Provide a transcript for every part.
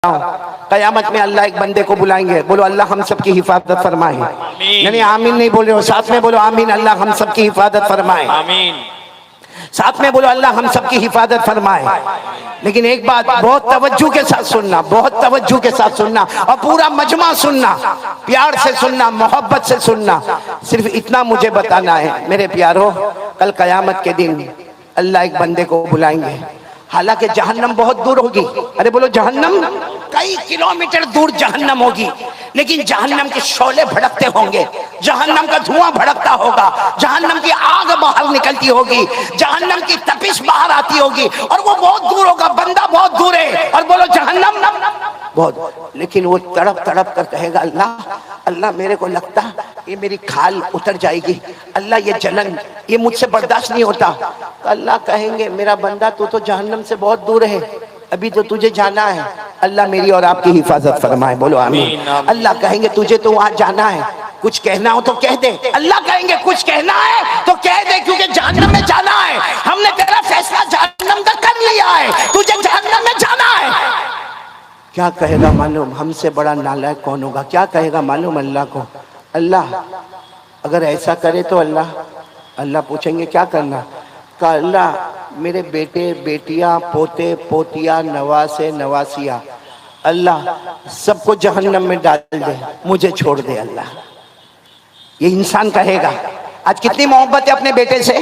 قیامت میں اللہ ایک بندے کو بلائیں گے، بولو اللہ ہم سب کی حفاظت فرمائے. نہیں آمین نہیں بول رہے ہو، ساتھ میں بولو آمین، اللہ ہم سب کی حفاظت فرمائے. آمین. ساتھ میں بولو اللہ ہم سب کی حفاظت فرمائے. لیکن ایک بات بہت توجہ کے ساتھ سننا، بہت توجہ کے ساتھ سننا، اور پورا مجمع سننا، پیار سے سننا، محبت سے سننا. صرف اتنا مجھے بتانا ہے میرے پیارو، کل قیامت کے دن اللہ ایک بندے کو بلائیں گے. حالانکہ جہنم بہت دور ہوگی، ارے بولو جہنم کئی کلومیٹر دور جہنم ہوگی، لیکن جہنم کے شعلے بھڑکتے ہوں گے، جہنم کا دھواں بھڑکتا ہوگا، جہنم کی آگ باہر نکلتی ہوگی، جہنم کی تپش باہر آتی ہوگی، اور وہ بہت دور ہوگا، بندہ بہت دور ہے، اور بولو جہنم بہت. لیکن وہ تڑپ تڑپ کر کہے گا اللہ میرے کو لگتا یہ میری کھال اتر جائے گی، اللہ یہ جلن یہ مجھ سے برداشت نہیں ہوتا. اللہ کہیں گے میرا بندہ تو جہنم سے بہت دور ہے، ابھی تو تجھے جانا ہے، اللہ میری اور آپ کی حفاظت فرمائے. بولو آمین. اللہ کہیں گے تجھے تو وہاں جانا ہے، کچھ کہنا ہو تو کہہ دے. اللہ کہیں گے کچھ کہنا ہے تو کہہ دے، کیونکہ جہنم میں جانا ہے، ہم نے تیرا فیصلہ جہنم کا کر لیا ہے، تجھے جہنم میں جانا ہے. کیا کہے گا معلوم؟ ہم سے بڑا نالائق کون ہوگا؟ کیا کہے گا معلوم اللہ کو؟ اللہ اگر ایسا کرے تو اللہ پوچھیں گے کیا کرنا؟ کہا اللہ میرے بیٹے بیٹیاں پوتے پوتیاں نواسے نواسیاں اللہ سب کو جہنم میں ڈال دے، مجھے چھوڑ دے. اللہ یہ انسان کہے گا. آج کتنی محبت ہے اپنے بیٹے سے،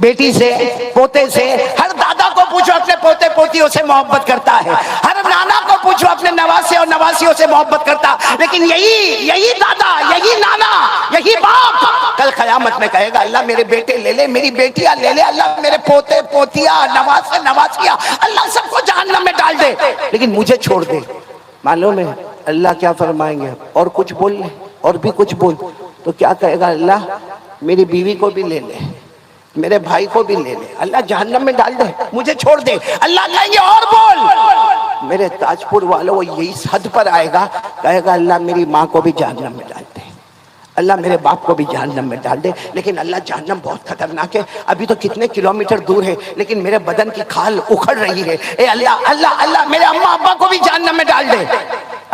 بیٹی سے، پوتے سے. ہر دادا کو پوچھو اپنے پوتے پوتیوں سے محبت کرتا ہے، ہر نانا کو پوچھو اپنے نواسے اور نواسیوں سے محبت کرتا. لیکن یہی دادا، یہی نانا، یہی باپ کل قیامت میں کہے گا اللہ میرے بیٹے لے لے، میری بیٹیاں لے لے، اللہ میرے پوتے پوتیاں نواسے نواسیاں اللہ سب کو جہنم میں ڈال دے، لیکن مجھے چھوڑ دے. معلوم ہے اللہ کیا فرمائیں گے؟ اور کچھ بول لے، اور بھی کچھ بول. تو کیا کہے گا اللہ میری بیوی کو بھی لے لے، میرے بھائی کو بھی لے لے، اللہ جہنم میں ڈال دے، مجھے چھوڑ دے. اللہ کہیں گے اور بول. میرے تاج پور والوں یہی حد پر آئے گا، کہے گا اللہ میری ماں کو بھی جہنم میں ڈال دے، اللہ میرے باپ کو بھی جہنم میں ڈال دے. لیکن اللہ جہنم بہت خطرناک ہے، ابھی تو کتنے کلومیٹر دور ہے، لیکن میرے بدن کی کھال اکھڑ رہی ہے. اے اللہ میرے اماں ابا کو بھی جہنم میں ڈال دے.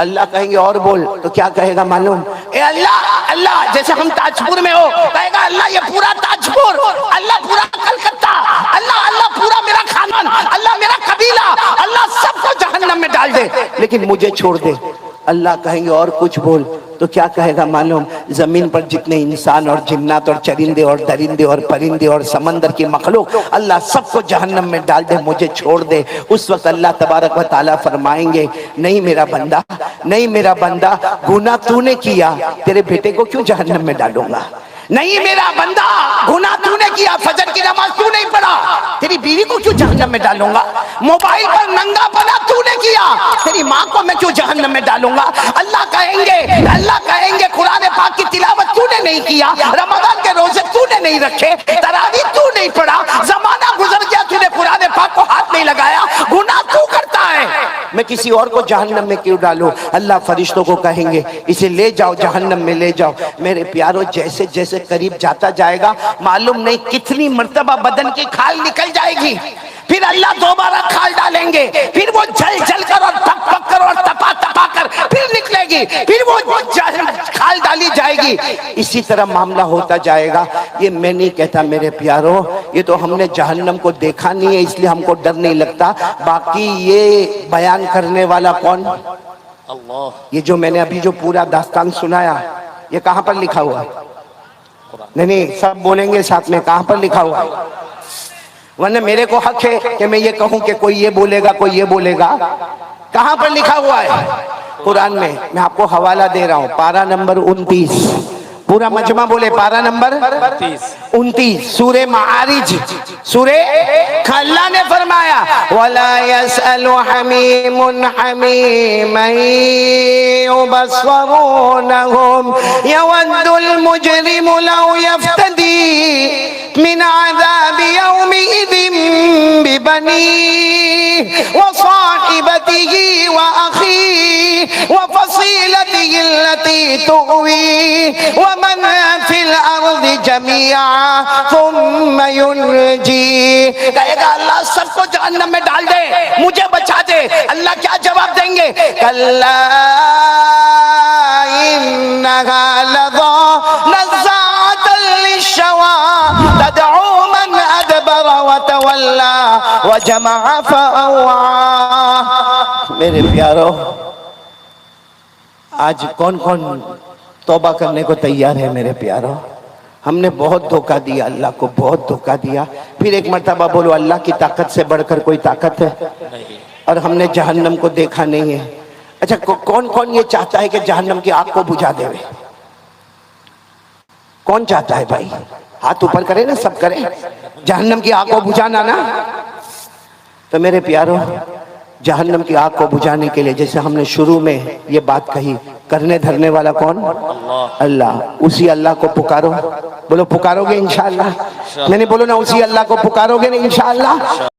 اللہ کہیں گے اور بول. تو کیا کہے گا معلوم؟ اے اللہ جیسے ہم تاج پور میں ہو، کہے گا اللہ یہ پورا تاج پور، اللہ پورا کلکتہ، اللہ پورا میرا خاندان، اللہ میرا قبیلہ، اللہ سب کو جہنم میں ڈال دے، لیکن مجھے چھوڑ دے. اللہ کہیں گے اور کچھ بول. تو کیا کہے گا معلوم؟ زمین پر جتنے انسان اور جنات اور چرندے اور درندے اور پرندے اور سمندر کی مخلوق اللہ سب کو جہنم میں ڈال دے، مجھے چھوڑ دے. اس وقت اللہ تبارک و تعالیٰ فرمائیں گے نہیں میرا بندہ، نہیں میرا بندہ، گناہ تو نے کیا، تیرے بیٹے کو کیوں جہنم میں ڈالوں گا؟ نہیں میرا بندہ، گناہ تو نے کیا، فجر کی نماز تو نہیں پڑھا، تیری بیوی کو کیوں جہنم میں ڈالوں گا؟ موبائل پر ننگا پنا تو نے کیا، تیری ماں کو میں کیوں جہنم میں ڈالوں گا؟ اللہ کہیں گے قرآن پاک کی تلاوت تو نے نہیں کیا، رمضان کے روزے تو نے نہیں رکھے، تراویح تو نہیں پڑھا، زمانہ گزر گیا تو نے قرآن پاک کو ہاتھ نہیں لگایا، گناہ تو کرتا ہے، میں کسی اور کو جہنم میں کیوں ڈالوں؟ اللہ فرشتوں کو کہیں گے اسے لے جاؤ جہنم میں لے جاؤ. میرے پیارو جیسے جیسے قریب جاتا جائے گا معلوم نہیں کتنی مرتبہ بدن کی کھال نکل جائے گی، پھر اللہ دوبارہ کھال ڈالیں گے، پھر وہ جل جل کر اور پک پک کر اور تپا تپا کر پھر نکلے گی، پھر وہ کھال ڈالی جائے گی. اسی طرح معاملہ ہوتا جائے گا. یہ میں نہیں کہتا میرے پیارو، یہ تو ہم نے جہنم کو دیکھا نہیں ہے اس لیے ہم کو ڈر نہیں لگتا. باقی یہ بیان کرنے والا کون؟ اللہ. یہ جو میں نے ابھی جو پورا داستان سنایا یہ کہاں پر لکھا ہوا ہے؟ نہیں سب بولیں گے ساتھ میں، کہاں پر لکھا ہوا ہے؟ ورنہ میرے کو حق ہے کہ میں یہ کہوں کہ کوئی یہ بولے گا کوئی یہ بولے گا. کہاں پر لکھا ہوا ہے؟ قرآن میں. میں آپ کو حوالہ دے رہا ہوں، پارہ نمبر 29. پورا مجمع بولے پارہ نمبر 29 سورہ معارج. سورہ اللہ نے فرمایا وَلَا يَسْأَلُ حَمِيمٌ حَمِيمًا يُبَصَّرُونَهُمْ يَوَدُّ الْمُجْرِمُ لَوْ يَفْتَدِي مِنْ عَذَابِ يَوْمِئِذٍ بِبَنِيهِ وَصَاحِبَتِهِ وَأَخِيهِ وَفَصِيلَتِهِ التي تؤوي ومن في الارض جميعا ثم ينجي. کہے گا اللہ سب کو جہنم میں ڈال دے مجھے بچا دے. اللہ کیا جواب دیں گے؟ کلا انها لظى نزاعة للشوى تدعو من ادبر وتولى وجمع فأوعى. میرے پیارو آج کون کون توبہ کرنے کو تیار ہے؟ میرے پیارو ہم نے بہت دھوکہ دیا اللہ کو، بہت دھوکہ دیا. پھر ایک مرتبہ بولو اللہ کی طاقت سے بڑھ کر کوئی طاقت ہے؟ اور ہم نے جہنم کو دیکھا نہیں ہے. اچھا کون کون یہ چاہتا ہے کہ جہنم کی آگ کو بجھا دے؟ کون چاہتا ہے بھائی؟ ہاتھ اوپر کرے نا، سب کرے. جہنم کی آگ کو بجھانا نا. تو میرے پیارو جہنم کی آگ کو بجھانے کے لیے جیسے ہم نے شروع میں یہ بات کہی، کرنے دھرنے والا کون؟ اللہ. اسی اللہ کو پکارو. بولو پکارو گے انشاءاللہ؟ میں نے بولو نا اسی اللہ کو پکارو گے نا انشاءاللہ؟